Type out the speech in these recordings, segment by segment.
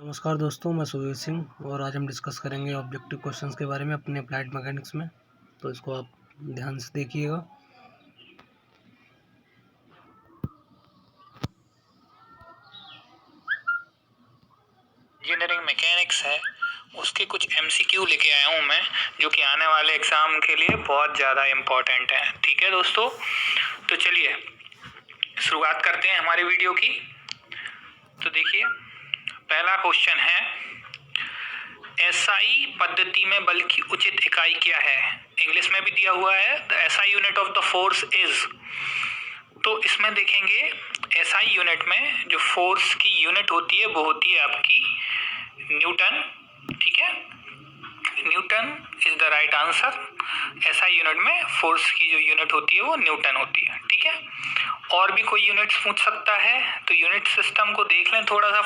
नमस्कार दोस्तों, मैं सुवीर सिंह और आज हम डिस्कस करेंगे ऑब्जेक्टिव क्वेश्चंस के बारे में अपने अप्लाइड मैकेनिक्स में। तो इसको आप ध्यान से देखिएगा। इंजीनियरिंग मैकेनिक्स है उसके कुछ एमसीक्यू लेके आया हूँ मैं, जो कि आने वाले एग्जाम के लिए बहुत ज़्यादा इम्पोर्टेंट है। ठीक है दोस्तों, तो चलिए शुरुआत करते हैं हमारी वीडियो की। तो देखिए, पहला क्वेश्चन है, एसआई पद्धति में बल की उचित इकाई क्या है? इंग्लिश में भी दिया हुआ है, the SI unit of the force is. तो इसमें देखेंगे एसआई यूनिट में जो फोर्स की यूनिट होती है वो होती है आपकी न्यूटन। ठीक है, Newton is the right answer. SI unit में फोर्स की जो यूनिट होती है वो न्यूटन होती है। ठीक है, और भी कोई यूनिट्स पूछ सकता है तो यूनिट सिस्टम को देख लें थोड़ा सा।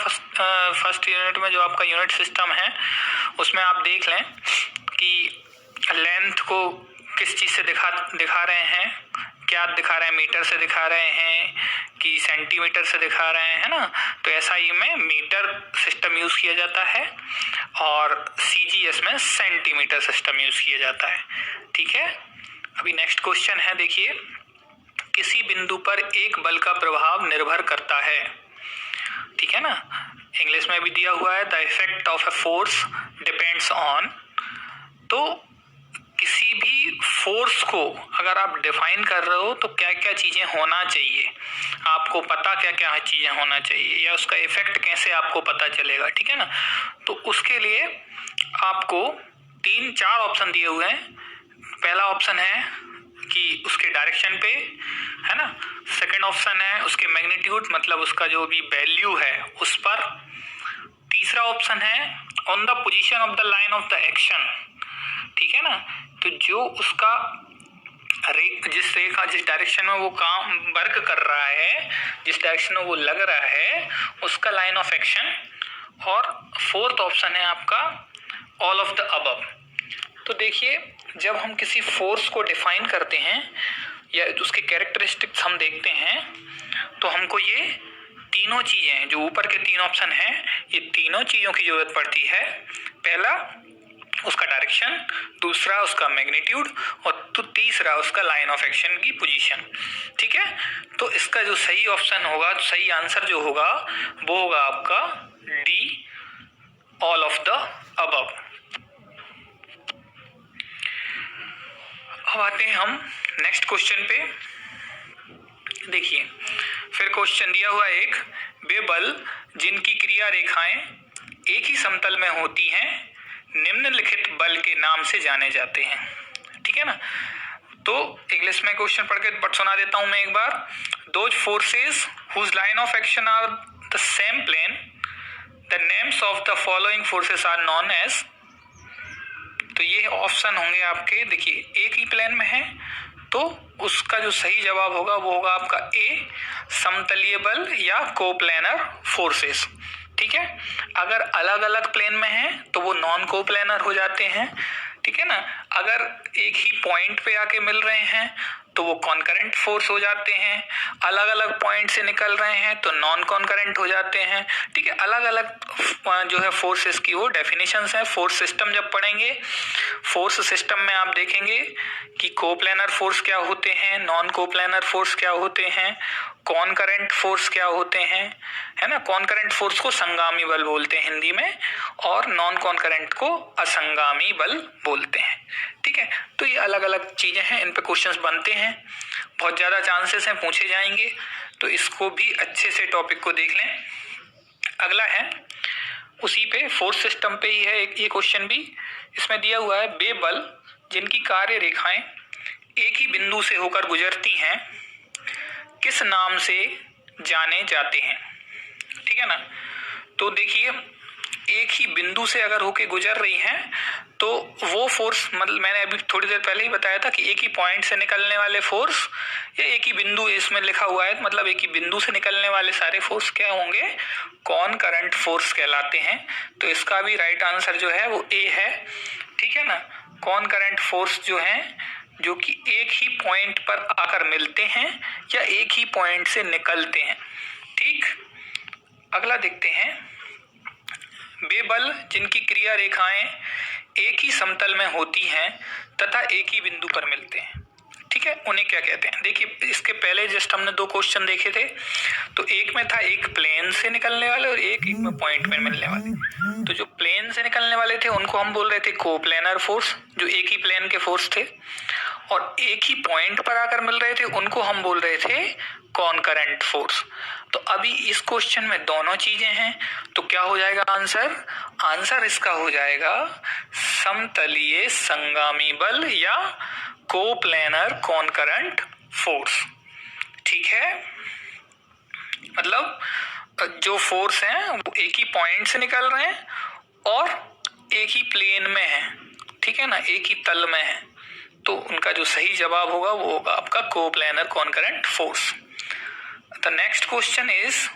फर्स्ट यूनिट में जो आपका यूनिट सिस्टम है उसमें आप देख लें कि लेंथ को किस चीज़ से दिखा रहे हैं, क्या दिखा रहे हैं, मीटर से दिखा रहे हैं कि सेंटीमीटर से दिखा रहे हैं, है ना। तो एसआई में मीटर सिस्टम यूज किया जाता है और सीजीएस में सेंटीमीटर सिस्टम यूज किया जाता है। ठीक है, अभी नेक्स्ट क्वेश्चन है, देखिए, किसी बिंदु पर एक बल का प्रभाव निर्भर करता है। ठीक है ना, इंग्लिश में भी दिया हुआ है, the effect of a force depends on. तो किसी भी फोर्स को अगर आप डिफाइन कर रहे हो तो क्या क्या चीजें होना चाहिए, आपको पता क्या क्या चीजें होना चाहिए, या उसका इफेक्ट कैसे आपको पता चलेगा। ठीक है ना, तो उसके लिए आपको 3-4 ऑप्शन दिए हुए हैं। पहला ऑप्शन है कि उसके डायरेक्शन पे, है ना। सेकंड ऑप्शन है उसके मैग्नीट्यूड, मतलब उसका जो भी वैल्यू है उस पर। तीसरा ऑप्शन है on the position of the line of the action. ठीक है ना, तो जो उसका जिस डायरेक्शन में वो काम वर्क कर रहा है, जिस डायरेक्शन में वो लग रहा है, उसका लाइन ऑफ एक्शन। और फोर्थ ऑप्शन है आपका ऑल ऑफ द अबव। तो देखिए, जब हम किसी फोर्स को डिफाइन करते हैं या उसके कैरेक्टरिस्टिक्स हम देखते हैं तो हमको ये तीनों चीजें, जो ऊपर के 3 ऑप्शन हैं, ये तीनों चीजों की जरूरत पड़ती है। पहला उसका डायरेक्शन, दूसरा उसका मैग्नीट्यूड, और तो तीसरा उसका लाइन ऑफ एक्शन की पोजीशन। ठीक है, तो इसका जो सही ऑप्शन होगा, सही आंसर जो होगा वो होगा आपका D, all of the above. अब आते हैं हम नेक्स्ट क्वेश्चन पे। देखिए, फिर क्वेश्चन दिया हुआ एक, वे बल जिनकी क्रिया रेखाएं एक ही समतल में होती हैं निम्नलिखित बल के नाम से जाने जाते हैं। ठीक है ना, तो इंग्लिश में क्वेश्चन पढ़ के सुना देता हूं मैं एक बार। Those forces whose line of action are the same plane, the names of the following forces are known as. तो ये ऑप्शन होंगे आपके, देखिए एक ही प्लेन में है तो उसका जो सही जवाब होगा वो होगा आपका ए, समतलीय बल या कोप्लेनर फोर्सेस। ठीक है, अगर अलग अलग प्लेन में है तो वो नॉन कोप्लेनर हो जाते हैं। ठीक है ना, अगर एक ही पॉइंट पे आके मिल रहे हैं तो वो कॉन्करेंट फोर्स हो जाते हैं, अलग अलग पॉइंट से निकल रहे हैं तो नॉन कॉन्करेंट हो जाते हैं। ठीक है, अलग अलग जो है फोर्सेस की वो डेफिनेशंस हैं। फोर्स सिस्टम जब पढ़ेंगे, फोर्स सिस्टम में आप देखेंगे कि कोप्लेनर फोर्स क्या होते हैं, नॉन कोप्लेनर फोर्स क्या होते हैं, कॉन्करेंट फोर्स क्या होते हैं, है ना। कॉन्करेंट फोर्स को संगामी बल बोलते हैं हिंदी में, और नॉन कॉन्करेंट को असंगामी बल बोलते हैं। ठीक है, तो ये अलग अलग चीजें हैं, इन पे क्वेश्चंस बनते हैं, बहुत ज्यादा चांसेस हैं पूछे जाएंगे, तो इसको भी अच्छे से टॉपिक को देख लें। अगला है उसी पे, फोर्स सिस्टम पे ही है एक ये क्वेश्चन भी। इसमें दिया हुआ है, वे बल जिनकी कार्य रेखाएं एक ही बिंदु से होकर गुजरती हैं किस नाम से जाने जाते हैं। ठीक है ना, तो देखिए एक ही बिंदु से अगर होके गुजर रही हैं तो वो फोर्स, मतलब मैंने अभी थोड़ी देर पहले ही बताया था कि एक ही पॉइंट से निकलने वाले फोर्स या एक ही बिंदु, इसमें लिखा हुआ है मतलब एक ही बिंदु से निकलने वाले सारे फोर्स क्या होंगे, कॉनकरेंट फोर्स कहलाते हैं। तो इसका भी राइट आंसर जो है वो ए है। ठीक है ना, कॉनकरेंट फोर्स जो है जो कि एक ही पॉइंट पर आकर मिलते हैं या एक ही पॉइंट से निकलते हैं। ठीक, अगला देखते हैं, बल जिनकी क्रिया रेखाएं एक ही समतल में होती हैं तथा एक ही बिंदु पर मिलते हैं, ठीक है, उन्हें क्या कहते हैं। देखिए इसके पहले जस्ट हमने 2 क्वेश्चन देखे थे, तो एक में था एक प्लेन से निकलने वाले और एक में पॉइंट में मिलने वाले। तो जो प्लेन से निकलने वाले थे उनको हम बोल रहे थे कोप्लेनर फोर्स, जो एक ही प्लेन के फोर्स थे, और एक ही पॉइंट पर आकर मिल रहे थे उनको हम बोल रहे थे कॉनकरेंट फोर्स। तो अभी इस क्वेश्चन में दोनों चीजें हैं, तो क्या हो जाएगा आंसर इसका हो जाएगा समतलीय संगामी बल या कोप्लेनर कॉनकरेंट फोर्स, ठीक है। मतलब जो फोर्स हैं वो एक ही पॉइंट से निकल रहे हैं और एक ही प्लेन में है, ठीक है ना, एक ही तल में है, तो उनका जो सही जवाब होगा वो होगा आपका coplanar concurrent force. The next question is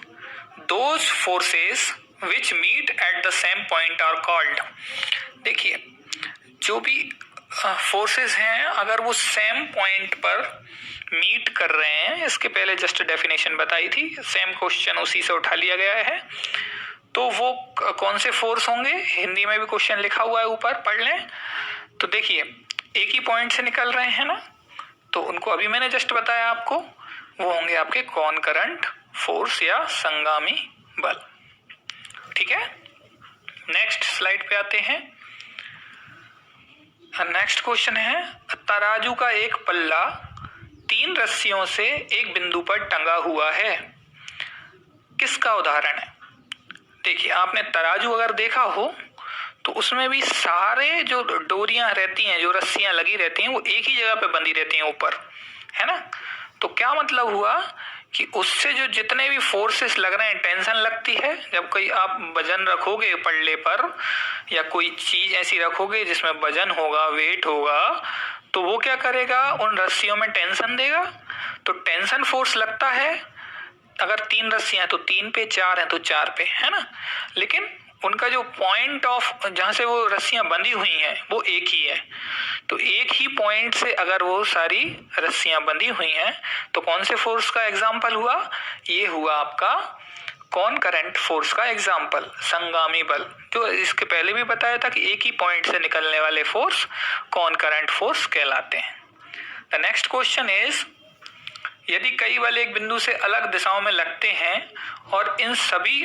those forces which meet at the same point are called. देखिए जो भी फोर्सेस हैं अगर वो सेम पॉइंट पर मीट कर रहे हैं, इसके पहले जस्ट डेफिनेशन बताई थी, सेम क्वेश्चन उसी से उठा लिया गया है, तो वो कौन से फोर्स होंगे, हिंदी में भी क्वेश्चन लिखा हुआ है ऊपर, पढ़ लें। तो देखिए एक ही पॉइंट से निकल रहे हैं ना, तो उनको अभी मैंने जस्ट बताया आपको, वो होंगे आपके कॉनकरेंट फोर्स या संगामी बल, ठीक है। नेक्स्ट स्लाइड पे आते हैं। नेक्स्ट क्वेश्चन है तराजू का एक पल्ला 3 रस्सियों से एक बिंदु पर टंगा हुआ है, किसका उदाहरण है। देखिए आपने तराजू अगर देखा हो तो उसमें भी सारे जो डोरियां रहती हैं, जो रस्सियां लगी रहती हैं, वो एक ही जगह पे बंधी रहती हैं ऊपर, है ना। तो क्या मतलब हुआ कि उससे जो जितने भी फोर्सेस लग रहे हैं, टेंशन लगती है जब कोई आप वजन रखोगे पल्ले पर या कोई चीज ऐसी रखोगे जिसमें वजन होगा, वेट होगा, तो वो क्या करेगा, उन रस्सियों में टेंशन देगा, तो टेंशन फोर्स लगता है। अगर 3 रस्सियां तो 3 पे, 4 हैं तो 4 पे, है ना। लेकिन उनका जो पॉइंट ऑफ जहां से वो रस्सियां बंधी हुई हैं वो एक ही है, तो एक ही पॉइंट से अगर वो सारी रस्सियां बंधी हुई हैं तो कौन से फोर्स का एग्जाम्पल हुआ, ये हुआ आपका कॉनकरेंट फोर्स का एग्जाम्पल, संगामी बल। जो इसके पहले भी बताया था कि एक ही पॉइंट से निकलने वाले फोर्स कॉनकरेंट फोर्स कहलाते हैं। द नेक्स्ट क्वेश्चन इज यदि कई बल एक बिंदु से अलग दिशाओं में लगते हैं और इन सभी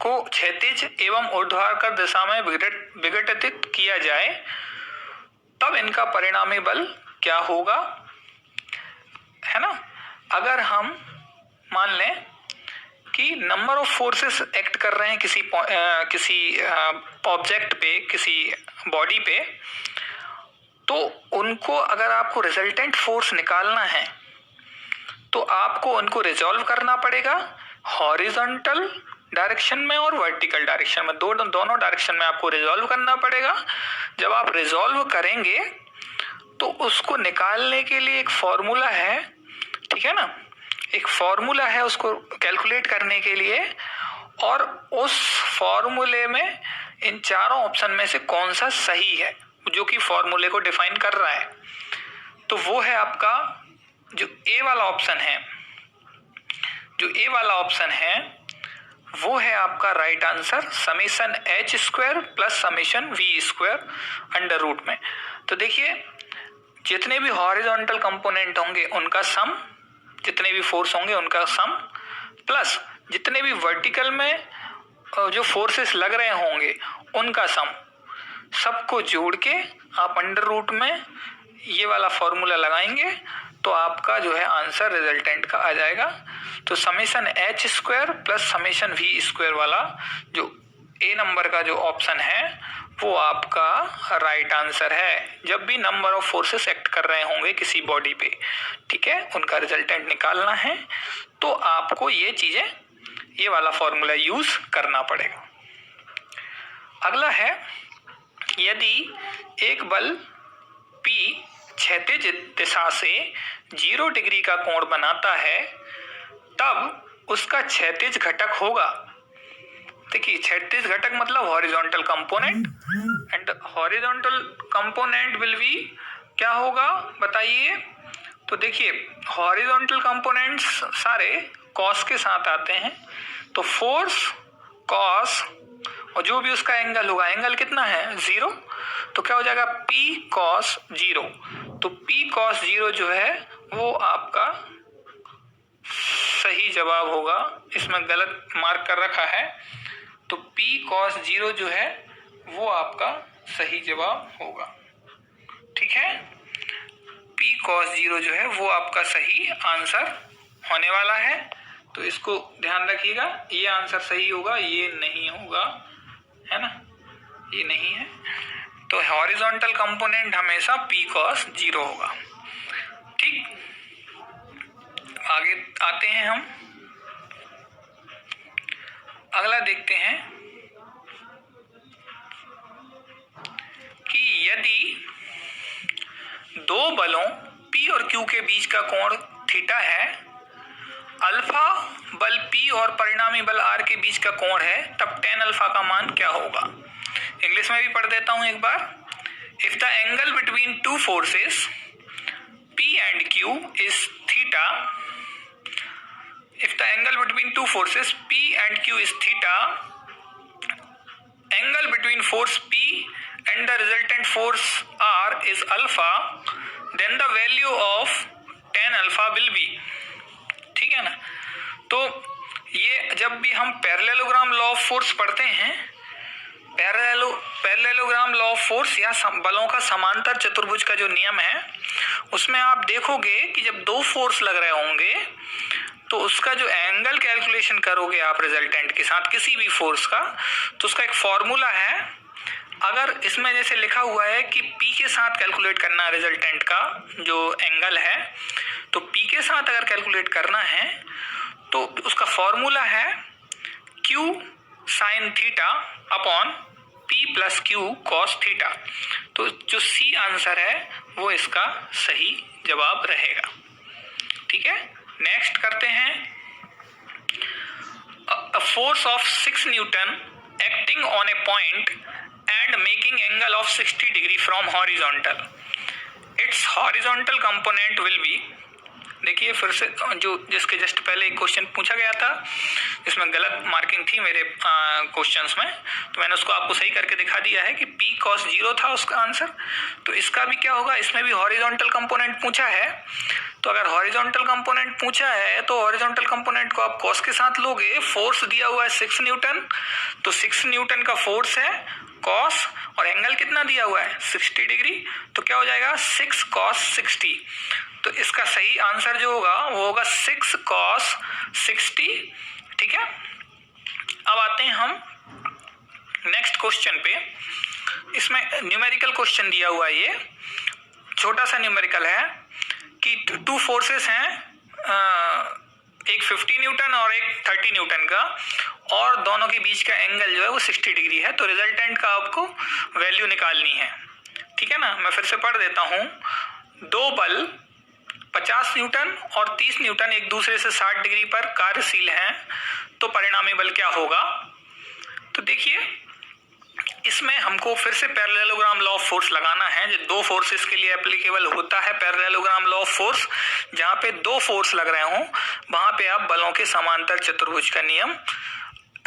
को क्षैतिज एवं ऊर्ध्वाधर दिशा में विघटित किया जाए तब इनका परिणामी बल क्या होगा, है ना। अगर हम मान लें कि नंबर ऑफ फोर्सेस एक्ट कर रहे हैं किसी ऑब्जेक्ट पे, किसी बॉडी पे, तो उनको अगर आपको रिजल्टेंट फोर्स निकालना है तो आपको उनको रिजॉल्व करना पड़ेगा हॉरिजॉन्टल डायरेक्शन में और वर्टिकल डायरेक्शन में, दोनों डायरेक्शन में आपको रिजॉल्व करना पड़ेगा। जब आप रिजॉल्व करेंगे तो उसको निकालने के लिए एक फॉर्मूला है, ठीक है ना, एक फॉर्मूला है उसको कैलकुलेट करने के लिए, और उस फॉर्मूले में इन चारों ऑप्शन में से कौन सा सही है जो कि फॉर्मूले को डिफाइन कर रहा है, तो वो है आपका जो ए वाला ऑप्शन है। जो ए वाला ऑप्शन है वो है आपका right answer, summation h square plus summation v square under root में। तो देखिए जितने भी हॉरिजॉन्टल कंपोनेंट होंगे उनका सम, जितने भी फोर्स होंगे उनका सम, प्लस जितने भी वर्टिकल में जो फोर्सेस लग रहे होंगे उनका सम, सबको जोड़ के आप अंडर रूट में ये वाला फॉर्मूला लगाएंगे तो आपका जो है आंसर रिजल्टेंट का आ जाएगा। तो summation h square plus summation v square वाला जो ए नंबर का जो ऑप्शन है वो आपका राइट आंसर है। जब भी नंबर ऑफ फोर्सेस एक्ट कर रहे होंगे किसी बॉडी पे, ठीक है, उनका रिजल्टेंट निकालना है तो आपको ये चीजें, ये वाला फॉर्मूला यूज करना पड़ेगा। अगला है यदि एक बल P क्षैतिज दिशा से 0 डिग्री का कोण बनाता है तब उसका क्षैतिज घटक होगा। देखिए क्षैतिज घटक मतलब horizontal component, and horizontal component will be क्या होगा बताइए। तो देखिए हॉरिजॉन्टल कंपोनेंट्स सारे कॉस के साथ आते हैं, तो फोर्स कॉस और जो भी उसका एंगल होगा, एंगल कितना है 0, तो क्या हो जाएगा P cos 0। तो P cos 0 जो है वो आपका सही जवाब होगा। इसमें गलत मार्क कर रखा है, तो P cos 0 जो है वो आपका सही जवाब होगा। ठीक है, P cos 0 जो है वो आपका सही आंसर होने वाला है। तो इसको ध्यान रखिएगा, ये आंसर सही होगा, ये नहीं होगा, है ना, ये नहीं है। तो हॉरिजॉन्टल कंपोनेंट हमेशा P cos 0 होगा। ठीक, आगे आते हैं हम, अगला देखते हैं कि यदि दो बलों P और Q के बीच का कोण थीटा है, अल्फा बल P और परिणामी बल R के बीच का कोण है, तब tan अल्फा का मान क्या होगा। इंग्लिश में भी पढ़ देता हूं एक बार। If the angle between two forces P and Q is theta, if the angle between two forces P and Q is theta, angle between force P and the resultant force R is alpha, then the value of tan alpha will be। ठीक है ना, तो ये जब भी हम parallelogram law of force पढ़ते हैं, पैरेललोग्राम लॉ ऑफ फोर्स या बलों का समांतर चतुर्भुज का जो नियम है, उसमें आप देखोगे कि जब दो फोर्स लग रहे होंगे तो उसका जो एंगल कैलकुलेशन करोगे आप रिजल्टेंट के साथ किसी भी फोर्स का, तो उसका एक फॉर्मूला है। अगर इसमें जैसे लिखा हुआ है कि P के साथ कैलकुलेट करना है रिजल्टेंट का जो एंगल है, तो P के साथ अगर कैलकुलेट करना है तो उसका फॉर्मूला है Q sin theta upon P plus Q cos theta. तो जो C आंसर है वो इसका सही जवाब रहेगा। ठीक है, नेक्स्ट करते हैं। A force of 6 Newton acting on a point and making angle of 60 degree from horizontal, its horizontal component will be। देखिए फिर से जो जिसके जस्ट पहले एक क्वेश्चन पूछा गया था जिसमें गलत मार्किंग थी मेरे क्वेश्चंस में, तो मैंने उसको आपको सही करके दिखा दिया है कि P cos 0 था उसका आंसर। तो इसका भी क्या होगा, इसमें भी हॉरिजॉन्टल कंपोनेंट पूछा है। तो अगर हॉरिजॉन्टल कंपोनेंट पूछा है तो हॉरिजॉन्टल कंपोनेंट को आप cos के साथ लोगे, फोर्स दिया हुआ है 6 न्यूटन, तो 6 न्यूटन का फोर्स है cos, और एंगल कितना दिया हुआ है 60 डिग्री, तो क्या हो जाएगा 6 cos 60। तो इसका सही आंसर जो होगा वो होगा 6 cos 60। ठीक है, अब आते हैं हम नेक्स्ट क्वेश्चन पे। इसमें न्यूमेरिकल क्वेश्चन दिया हुआ है, ये छोटा सा न्यूमेरिकल है कि टू फोर्सेस हैं, एक 50 न्यूटन और एक 30 न्यूटन का, और दोनों के बीच का एंगल जो है वो 60 डिग्री है। तो रिजल्टेंट का आपको वैल्यू निकालनी है। ठीक है ना, मैं फिर से पढ़ देता हूं। दो बल 50 न्यूटन और 30 न्यूटन एक दूसरे से 60 डिग्री पर कार्यशील हैं, तो परिणामी बल क्या होगा। तो देखिए इसमें हमको फिर से पैरेललोग्राम लॉ ऑफ फोर्स लगाना है, जो दो फोर्सेस के लिए एप्लीकेबल होता है पैरेललोग्राम लॉ ऑफ फोर्स। जहां पे दो फोर्स लग रहे हों वहां पे आप बलों के समांतर चतुर्भुज का नियम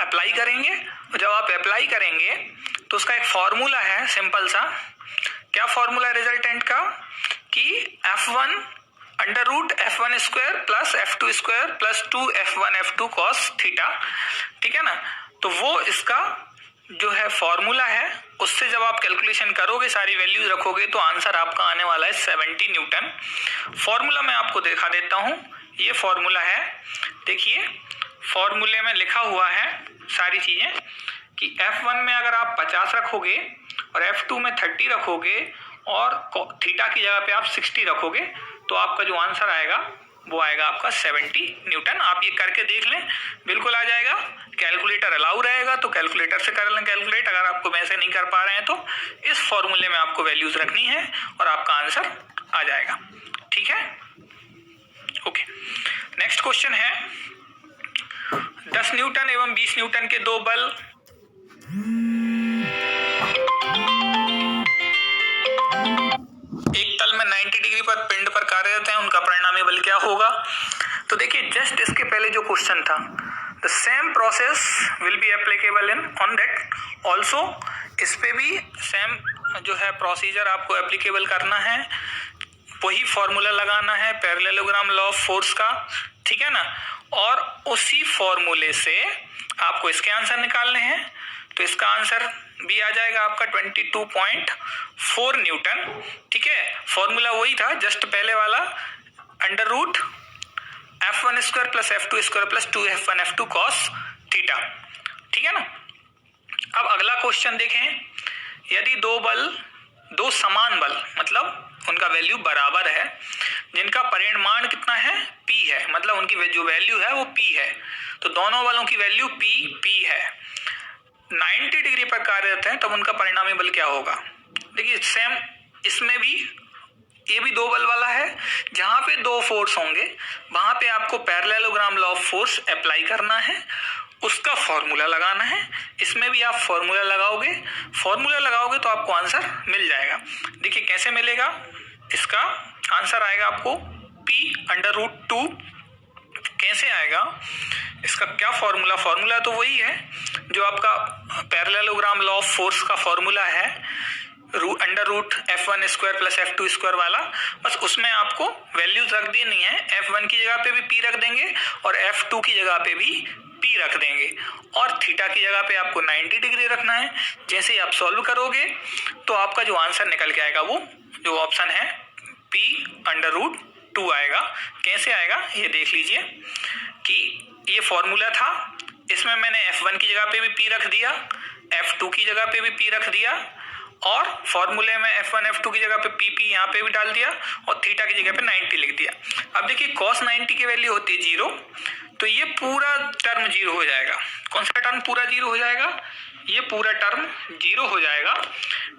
अप्लाई करेंगे। जब आप अप्लाई करेंगे तो उसका एक फॉर्मूला है सिंपल सा। क्या फॉर्मूला है रिजल्टेंट का, कि F1 under root F1 square plus F2 square plus 2F1 F2 cos theta. ठीक है ना, तो वो इसका जो है फॉर्मूला है, उससे जब आप कैलकुलेशन करोगे सारी वैल्यूज रखोगे तो आंसर आपका आने वाला है 70 न्यूटन। फॉर्मूला मैं आपको दिखा देता हूं, ये फॉर्मूला है। देखिए फॉर्मूले में लिखा हुआ है सारी चीजें कि F1 में अगर आप 50 रखोगे और F2 में 30 रखोगे और थीटा की जगह पे आप 60 रखोगे तो आपका जो आंसर आएगा वो आएगा आपका 70 न्यूटन। आप ये करके देख लें, बिल्कुल आ जाएगा। कैलकुलेटर अलाउ रहेगा तो कैलकुलेटर से कर लें कैलकुलेट। अगर आपको वैसे नहीं कर पा रहे हैं तो इस फॉर्मूले में आपको वैल्यूज रखनी है और आपका आंसर आ जाएगा। ठीक है, ओके। नेक्स्ट क्वेश्चन है, 10 न्यूटन एवं 20 न्यूटन के दो बल एक तल में 90 डिग्री पर पिंड पर कार्यरत हैं, उनका परिणामी बल क्या होगा। तो देखिए जस्ट इसके पहले जो क्वेश्चन था the same process will be applicable in on that also. इस पे भी सेम जो है प्रोसीजर आपको एप्लीकेबल करना है, वही फॉर्मूला लगाना है पैरेललोग्राम लॉ ऑफ फोर्स का, ठीक है ना। और उसी फॉर्मूले से आपको इसके आंसर निकालने हैं। तो इसका आंसर भी आ जाएगा आपका 22.4 न्यूटन, ठीक है। फॉर्मूला वही था जस्ट पहले वाला, under root F1 square plus F2 square plus 2F1 F2 cos theta, ठीक है ना। अब अगला क्वेश्चन देखें, यदि दो समान बल मतलब उनका वैल्यू बराबर है, जिनका परिमाण कितना है P है, मतलब उनकी जो वैल्यू है वो P है, तो दोनों बलों की वैल्यू P है, 90 डिग्री पर कार्यरत है, तब उनका परिणामी बल क्या होगा। देखिए सेम इसमें भी ये भी दो बल वाला है, जहां पे दो फोर्स होंगे वहां पे आपको parallelogram law of force apply करना है, उसका फॉर्मूला लगाना है। इसमें भी आप फॉर्मूला लगाओगे तो आपको आंसर मिल जाएगा। देखिए कैसे मिलेगा, इसका आंसर आएगा आपको P√2। कैसे आएगा, इसका क्या फॉर्मूला तो वही है जो आपका पैरेललोग्राम लॉ ऑफ फोर्स का फॉर्मूला है, under root F1 square plus F2 square वाला। बस उसमें आपको वैल्यूज रख देनी है, F1 की जगह पे भी P रख देंगे और F2 की जगह पे भी P रख देंगे, और थीटा की जगह पे आपको 90 डिग्री रखना है। जैसे ही आप सॉल्व करोगे तो आपका जो आंसर निकल के आएगा वो जो ऑप्शन है P√2 आएगा। कैसे आएगा ये देख लीजिए कि ये फॉर्मूला था, इसमें मैंने F1 की जगह पे भी P रख दिया, F2 की जगह पे भी P रख दिया, और फॉर्मूले में F1 F2 की जगह पे PP यहाँ पे भी डाल दिया और थीटा की जगह पे 90 लिख दिया। अब देखिए cos 90 की वैल्यू होती है 0, तो ये पूरा टर्म 0 हो जाएगा। कौन सा टर्म पूरा 0 हो जाएगा, ये पूरा टर्म 0 हो जाएगा।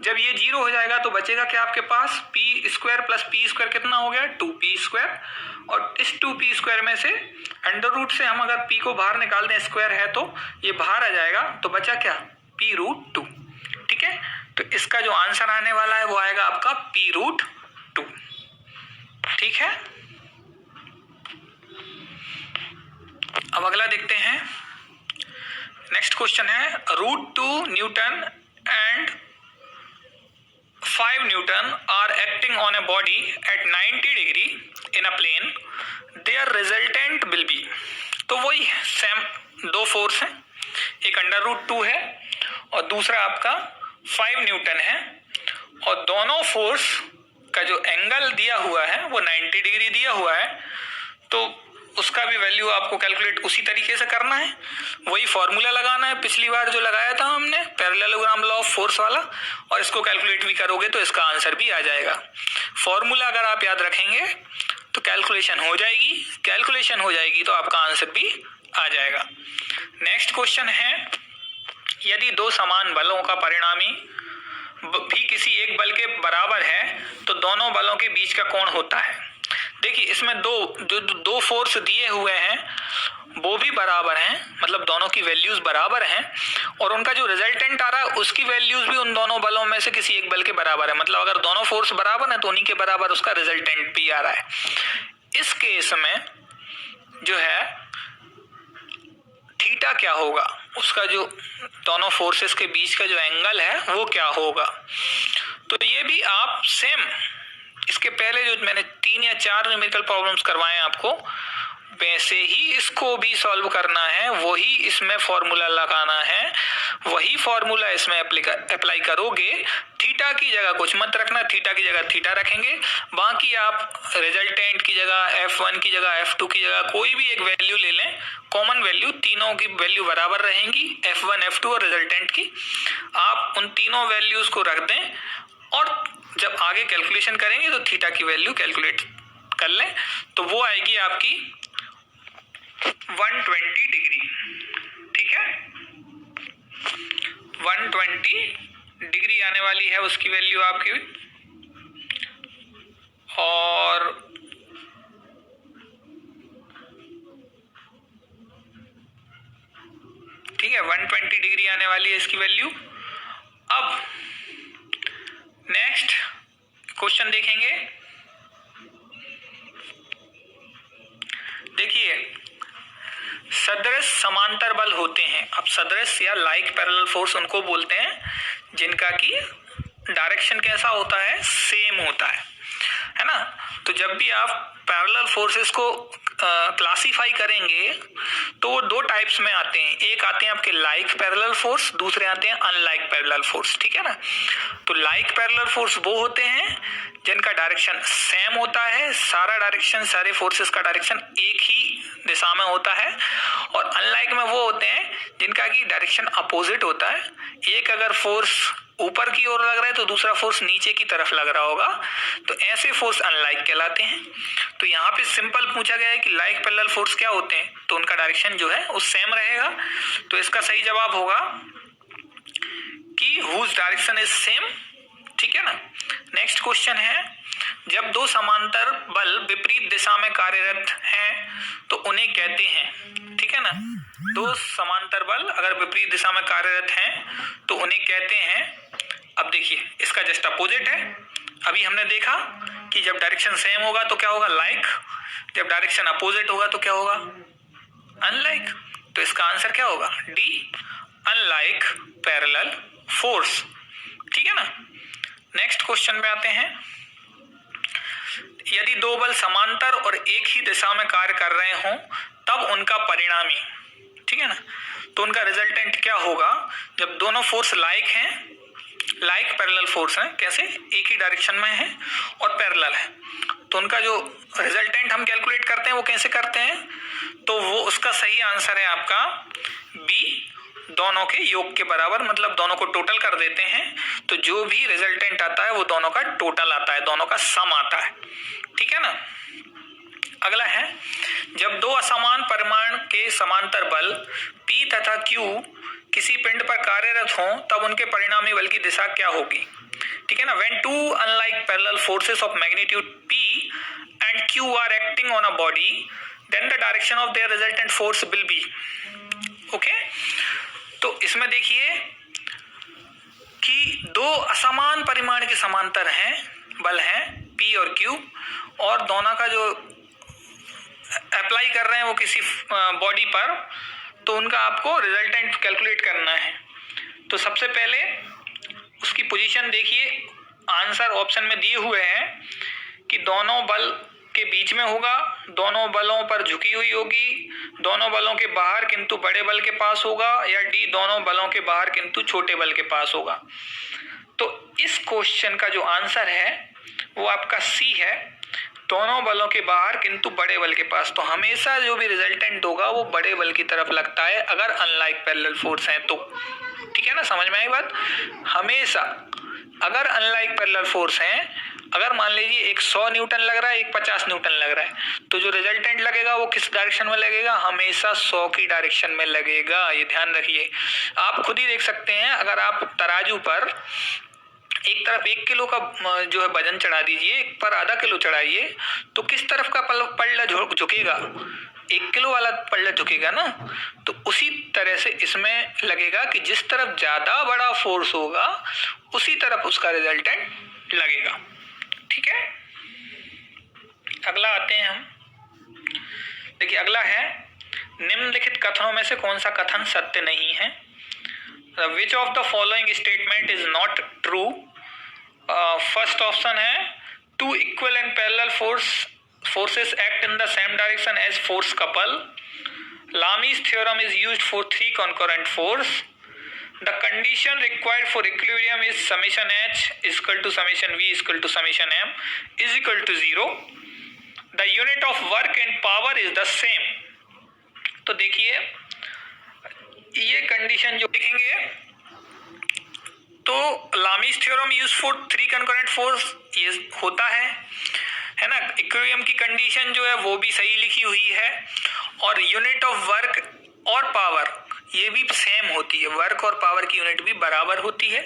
जब ये 0 हो जाएगा तो बचेगा क्या आपके पास, P square plus P square कितना हो गया 2P स्क्वायर, और इस 2P स्क्वायर में से अंडर रूट से हम अगर P को बाहर निकाल दें, स्क्वायर है तो ये बाहर आ जाएगा, तो बचा क्या P√2, ठीक है। तो इसका जो आंसर आने वाला है वो आएगा आपका P√2, ठीक है। अब अगला देखते हैं, नेक्स्ट क्वेश्चन है √2 newton and 5 newton are acting on a body at 90 degree in a plane, their resultant will be. तो वही सेम दो फोर्स हैं, एक अंडर रूट 2 है और दूसरा आपका 5 न्यूटन है, और दोनों फोर्स का जो एंगल दिया हुआ है वो 90 डिग्री दिया हुआ है, तो उसका भी वैल्यू आपको कैलकुलेट उसी तरीके से करना है, वही फॉर्मूला लगाना है पिछली बार जो लगाया था हमने पैरेललोग्राम लॉ ऑफ फोर्स वाला, और इसको कैलकुलेट भी करोगे तो इसका आंसर भी आ जाएगा। फॉर्मूला अगर आप याद रखेंगे तो कैलकुलेशन हो जाएगी तो आपका आंसर भी आ जाएगा। नेक्स्ट क्वेश्चन है, यदि दो समान बलों का परिणामी भी किसी एक बल के बराबर है तो दोनों बलों के बीच का कोण होता है। देखिए इसमें दो फोर्स दिए हुए हैं वो भी बराबर हैं, मतलब दोनों की वैल्यूज बराबर हैं, और उनका जो रिजल्टेंट आ रहा है उसकी वैल्यूज भी उन दोनों बलों में से किसी एक बल के बराबर है, मतलब अगर दोनों फोर्स बराबर है तो उन्हीं के बराबर उसका रिजल्टेंट भी आ रहा है। इस केस में जो है थीटा क्या होगा, उसका जो दोनों फोर्सेस के बीच का जो एंगल है वो क्या होगा। तो ये भी आप सेम इसके पहले जो मैंने 3 या 4 न्यूमेरिकल प्रॉब्लम्स करवाए हैं आपको, वैसे ही इसको भी सॉल्व करना है, वही इसमें फॉर्मूला लगाना है, वही फॉर्मूला इसमें अप्लाई करोगे। थीटा की जगह कुछ मत रखना, थीटा की जगह थीटा रखेंगे, बाकी आप रिजल्टेंट की जगह F1 की जगह F2 की जगह कोई भी एक वैल्यू ले लें, कॉमन वैल्यू, तीनों की वैल्यू बराबर रहेंगी, F1 F2 और रिजल्टेंट की। आप उन तीनों वैल्यूज को रख दें और जब आगे कैलकुलेशन करेंगे तो थीटा की वैल्यू कैलकुलेट कर लें, तो वो आएगी आपकी 120 डिग्री, ठीक है। 120 डिग्री आने वाली है उसकी वैल्यू आपकी, और ठीक है 120 डिग्री आने वाली है इसकी वैल्यू। अब नेक्स्ट क्वेश्चन देखेंगे, देखिए सदृश समांतर बल होते हैं। अब सदृश या लाइक पैरेलल फोर्स उनको बोलते हैं जिनका कि डायरेक्शन कैसा होता है, सेम होता है ना। तो जब भी आप पैरेलल फोर्सेस को क्लासिफाई करेंगे तो वो दो टाइप्स में आते हैं, एक आते हैं आपके लाइक पैरेलल फोर्स, दूसरे आते हैं अनलाइक पैरेलल फोर्स, ठीक है ना। तो लाइक पैरेलल फोर्स वो होते हैं जिनका डायरेक्शन सेम होता है, सारा डायरेक्शन, सारे फोर्सेस का डायरेक्शन एक ही दिशा में होता है, और अनलाइक में वो होते हैं जिनका कि डायरेक्शन अपोजिट होता है। एक अगर फोर्स ऊपर की ओर लग रहा है तो दूसरा फोर्स नीचे की तरफ लग रहा होगा, तो ऐसे फोर्स अनलाइक कहलाते हैं। तो यहाँ पे सिंपल पूछा गया है कि लाइक पैरेलल फोर्स क्या होते हैं, तो उनका डायरेक्शन जो है वो सेम रहेगा। तो इसका सही जवाब होगा कि हुज डायरेक्शन इज सेम, ठीक है ना। नेक्स्ट क्वेश्चन है, जब दो समांतर बल विपरीत दिशा में कार्यरत हैं तो उन्हें कहते हैं, ठीक है ना। दो समांतर बल अगर विपरीत दिशा में कार्यरत हैं तो उन्हें कहते हैं। अब देखिए इसका जस्ट अपोजिट है, अभी हमने देखा कि जब डायरेक्शन सेम होगा तो क्या होगा, लाइक, जब डायरेक्शन अपोजिट होगा तो क्या होगा, अनलाइक। तो इसका आंसर क्या होगा, डी, अनलाइक पैरेलल फोर्स, ठीक है ना। नेक्स्ट क्वेश्चन पे आते हैं, यदि दो बल समांतर और एक ही दिशा में कार्य कर रहे हों तब उनका परिणामी, ठीक है ना, तो उनका रिजल्टेंट क्या होगा जब दोनों फोर्स लाइक हैं, लाइक पैरेलल फोर्स है, कैसे, एक ही डायरेक्शन में है और पैरेलल है, तो उनका जो रिजल्टेंट हम कैलकुलेट करते हैं वो कैसे करते हैं, तो वो उसका सही आंसर है आपका बी, दोनों के योग के बराबर, मतलब दोनों को टोटल कर देते हैं तो जो भी रिजल्टेंट आता है वो दोनों का टोटल आता है, दोनों का सम आता है, ठीक है ना। अगला है, जब दो असमान परिमाण के समांतर बल P तथा Q किसी पिंड पर कार्यरत हों तब उनके परिणामी बल की दिशा क्या होगी, ठीक है ना। When two unlike parallel forces of magnitude P and Q are acting on a body, then the direction of their resultant force will be, okay? तो इसमें देखिए कि दो असमान परिमाण के समांतर हैं, बल हैं P और Q, और दोनों का जो अप्लाई कर रहे हैं वो किसी बॉडी पर, तो उनका आपको रिजल्टेंट कैलकुलेट करना है। तो सबसे पहले उसकी पोजीशन देखिए, आंसर ऑप्शन में दिए हुए हैं कि दोनों बल के बीच में होगा, दोनों बलों पर झुकी हुई होगी, दोनों बलों के बाहर किंतु बड़े बल के पास होगा, या डी, दोनों बलों के बाहर किंतु छोटे बल के पास होगा। तो इस क्वेश्चन का जो आंसर है वो आपका सी है, दोनों बलों के बाहर किंतु बड़े बल के पास। तो हमेशा जो भी रिजल्टेंट होगा वो बड़े बल की तरफ लगता है अगर अनलाइक पैरेलल फोर्स है तो, ठीक है ना, समझ में आई बात। हमेशा अगर अनलाइक पैरेलल फोर्स है, अगर मान लीजिए एक 100 न्यूटन लग रहा है, एक 50 न्यूटन लग रहा है, तो जो रिजल्टेंट लगेगा वो किस डायरेक्शन में लगेगा, हमेशा 100 की डायरेक्शन में लगेगा। ये ध्यान रखिए, आप खुद ही देख सकते हैं, अगर आप तराजू पर एक तरफ 1 किलो का जो है वजन चढ़ा दीजिए, एक पर आधा किलो चढ़ाइए, तो किस तरफ का पल्ला झुकेगा, 1 किलो वाला पल्ला झुकेगा ना। तो उसी तरह से इसमें लगेगा कि जिस तरफ ज्यादा बड़ा फोर्स होगा उसी तरफ उसका रिजल्टेंट लगेगा, ठीक है। अगला आते हैं हम, देखिए अगला है, निम्नलिखित कथनों में से कौन सा कथन सत्य नहीं है। Which of the following statement is not true? First option है, two equal and parallel forces act in the same direction as force couple. Lami's theorem is used for 3 concurrent force. The condition required for equilibrium is summation h is equal to summation v is equal to summation m is equal to 0. The unit of work and power is the same. तो देखिए ये condition जो लिखेंगे तो Lami's theorem use for 3 concurrent force ये होता है ना। इक्विलिब्रियम की कंडीशन जो है वो भी सही लिखी हुई है, और यूनिट ऑफ वर्क और पावर ये भी सेम होती है, वर्क और पावर की यूनिट भी बराबर होती है।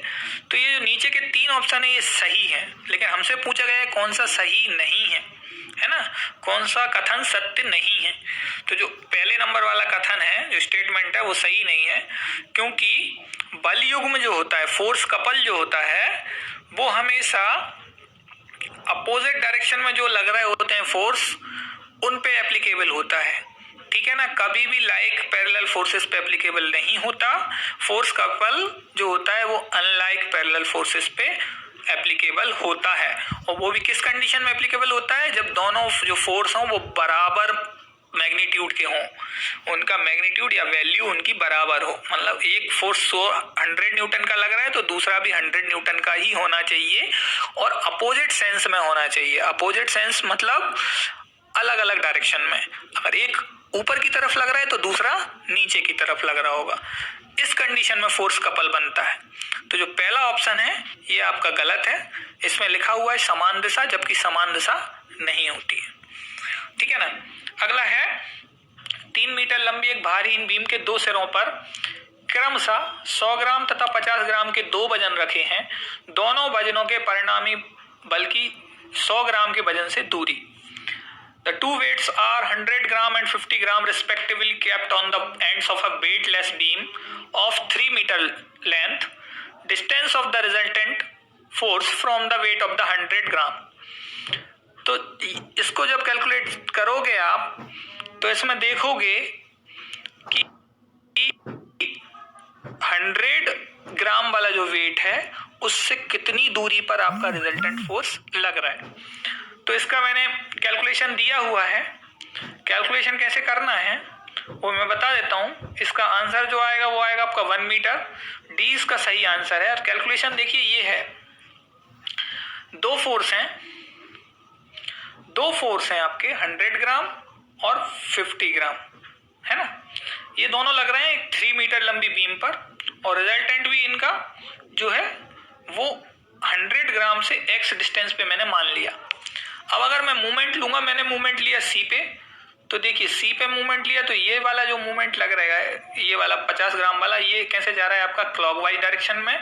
तो ये जो नीचे के 3 ऑप्शन है ये सही है, लेकिन हमसे पूछा गया है कौन सा सही नहीं है ना, कौन सा कथन सत्य नहीं है। तो जो पहले नंबर वाला कथन है, जो स्टेटमेंट है, वो सही नहीं है, क्योंकि बल युग्म जो होता है, फोर्स कपल जो होता है, वो हमेशा अपोजिट डायरेक्शन में जो लग रहे होते हैं फोर्स, उन पे एप्लीकेबल होता है। ठीक है ना, कभी भी लाइक पैरेलल फोर्सेस पे एप्लीकेबल नहीं होता। फोर्स कपल जो होता है वो अनलाइक पैरेलल फोर्सेस पे एप्लीकेबल होता है, और वो भी किस कंडीशन में एप्लीकेबल होता है, जब दोनों जो फोर्स हों वो बराबर मैग्नीट्यूड के हों, उनका मैग्नीट्यूड या वैल्यू उनकी बराबर हो। मतलब एक फोर्स 100 न्यूटन का लग रहा है तो दूसरा भी 100 न्यूटन का ही होना चाहिए, और अपोजिट सेंस में होना चाहिए। अपोजिट सेंस मतलब अलग अलग डायरेक्शन में। अगर एक ऊपर की तरफ लग रहा है तो दूसरा नीचे की तरफ लग रहा होगा। इस कंडीशन में फोर्स कपल बनता है। तो जो पहला ऑप्शन है ये आपका गलत है। इसमें लिखा हुआ है समान दिशा, जबकि समान दिशा नहीं होती है। ठीक है ना। अगला है 3 मीटर लंबी एक भारहीन बीम के दो सिरों पर क्रमशः 100 ग्राम तथा 50 ग्राम के दो वजन रखे हैं। दोनों वजनों के परिणामी बल की 100 ग्राम के वजन से दूरी। The two weights are 100 gram and 50 gram respectively kept on the ends of a weightless beam of 3 meter length. Distance of the resultant force from the weight of the 100 gram. तो इसको जब कैलकुलेट करोगे आप तो इसमें देखोगे कि 100 ग्राम वाला जो वेट है उससे कितनी दूरी पर आपका रिजल्टेंट फोर्स लग रहा है। तो इसका मैंने कैलकुलेशन दिया हुआ है। कैलकुलेशन कैसे करना है वो मैं बता देता हूँ। इसका आंसर जो आएगा वो आएगा आपका 1 मीटर। डी इसका सही आंसर है। और कैलकुलेशन देखिए ये है, दो फोर्स हैं आपके 100 ग्राम और 50 ग्राम, है ना। ये दोनों लग रहे हैं 3 मीटर लंबी बीम पर, और रिजल्टेंट भी इनका जो है वो 100 ग्राम से x डिस्टेंस पे मैंने मान लिया। अब अगर मैं मूवमेंट लूंगा, मैंने मूवमेंट लिया c पे, तो देखिए c पे मूवमेंट लिया तो ये वाला जो मूवमेंट लग रहा है, ये वाला 50 ग्राम वाला, ये कैसे जा रहा है आपका क्लॉकवाइज डायरेक्शन में,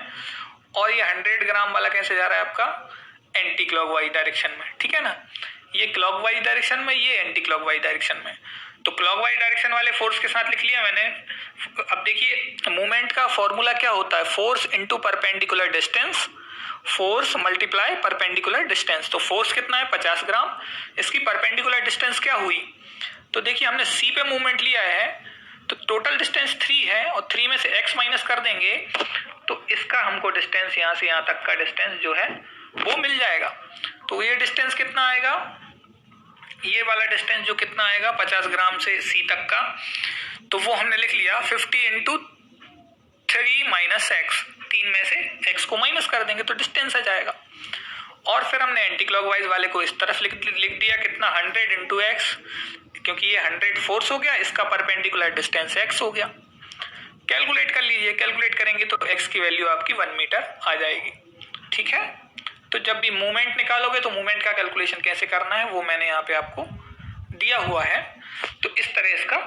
और ये 100 ग्राम वाला कैसे जा रहा है आपका एंटी क्लॉकवाइज डायरेक्शन में। ठीक है ना, ये क्लॉकवाइज डायरेक्शन में, ये एंटी क्लॉकवाइज डायरेक्शन में। तो क्लॉकवाइज डायरेक्शन वाले फोर्स के साथ लिख लिया मैंने। अब देखिए मूवमेंट का फॉर्मूला क्या होता है, force into perpendicular distance, force multiply perpendicular distance. तो फोर्स कितना है 50 ग्राम, इसकी परपेंडिकुलर डिस्टेंस क्या हुई, तो देखिए हमने सी पे मूवमेंट लिया है तो टोटल डिस्टेंस 3 है, और 3 में से x माइनस कर देंगे तो इसका हमको डिस्टेंस यहाँ से यहाँ तक का डिस्टेंस जो है वो मिल जाएगा। तो ये डिस्टेंस कितना आएगा, ये वाला डिस्टेंस जो कितना आएगा 50 ग्राम से सी तक का, तो वो हमने लिख लिया 50 इंटू 3 माइनस एक्स। 3 में से x को माइनस कर देंगे तो डिस्टेंस आ जाएगा। और फिर हमने एंटी क्लॉकवाइज वाले को इस तरफ लिख दिया कितना 100 इंटू एक्स, क्योंकि ये 100 फोर्स हो गया, इसका परपेंडिकुलर डिस्टेंस x हो गया। कैलकुलेट कर लीजिए, कैलकुलेट करेंगे तो x की वैल्यू आपकी 1 मीटर आ जाएगी। ठीक है, तो जब भी मूवमेंट निकालोगे तो मूवमेंट का कैलकुलेशन कैसे करना है वो मैंने यहाँ पे आपको दिया हुआ है। तो इस तरह इसका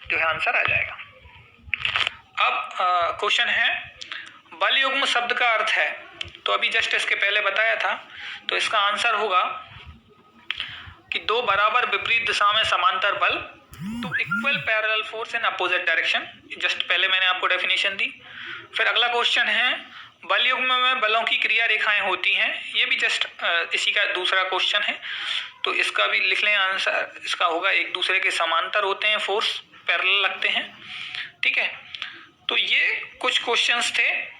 जो है आंसर आ जाएगा। अब क्वेश्चन है बल युग्म शब्द का अर्थ है, तो अभी जस्ट इसके पहले बताया था, तो इसका आंसर होगा कि दो बराबर विपरीत दिशा में समांतर बल, two equal parallel force in opposite direction. Just पहले मैंने आपको डेफिनेशन दी। फिर अगला क्वेश्चन है बल युग्म में बलों की क्रिया रेखाएं होती हैं, ये भी जस्ट इसी का दूसरा क्वेश्चन है, तो इसका भी लिख लें आंसर। इसका होगा एक दूसरे के समांतर होते हैं, फोर्स पैरेलल लगते हैं। ठीक है, तो ये कुछ क्वेश्चंस थे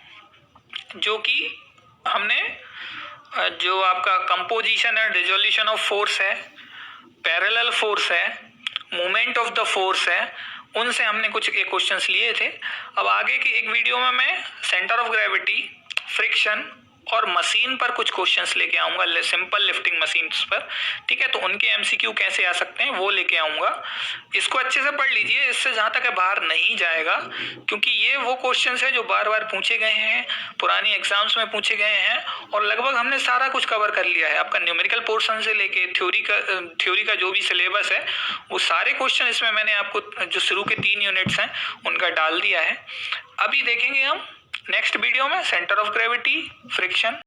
जो कि हमने जो आपका composition and resolution of force है, पैरेलल फोर्स है, मोमेंट ऑफ द फोर्स है, उनसे हमने कुछ क्वेश्चंस लिए थे। अब आगे की एक वीडियो में मैं सेंटर ऑफ ग्रेविटी, फ्रिक्शन और मशीन पर कुछ क्वेश्चंस लेके आऊंगा, सिंपल लिफ्टिंग मशीन्स पर। ठीक है, तो उनके एमसीक्यू कैसे आ सकते हैं वो लेके आऊंगा। इसको अच्छे से पढ़ लीजिए, इससे जहां तक है बाहर नहीं जाएगा, क्योंकि ये वो क्वेश्चंस है जो बार बार पूछे गए हैं, पुरानी एग्जाम्स में पूछे गए हैं, और लगभग हमने सारा कुछ कवर कर लिया है। आपका न्यूमेरिकल पोर्शन से लेके थ्योरी का जो भी सिलेबस है वो सारे क्वेश्चन इसमें मैंने आपको जो शुरू के 3 यूनिट्स हैं उनका डाल दिया है। अभी देखेंगे हम नेक्स्ट वीडियो में सेंटर ऑफ ग्रेविटी, फ्रिक्शन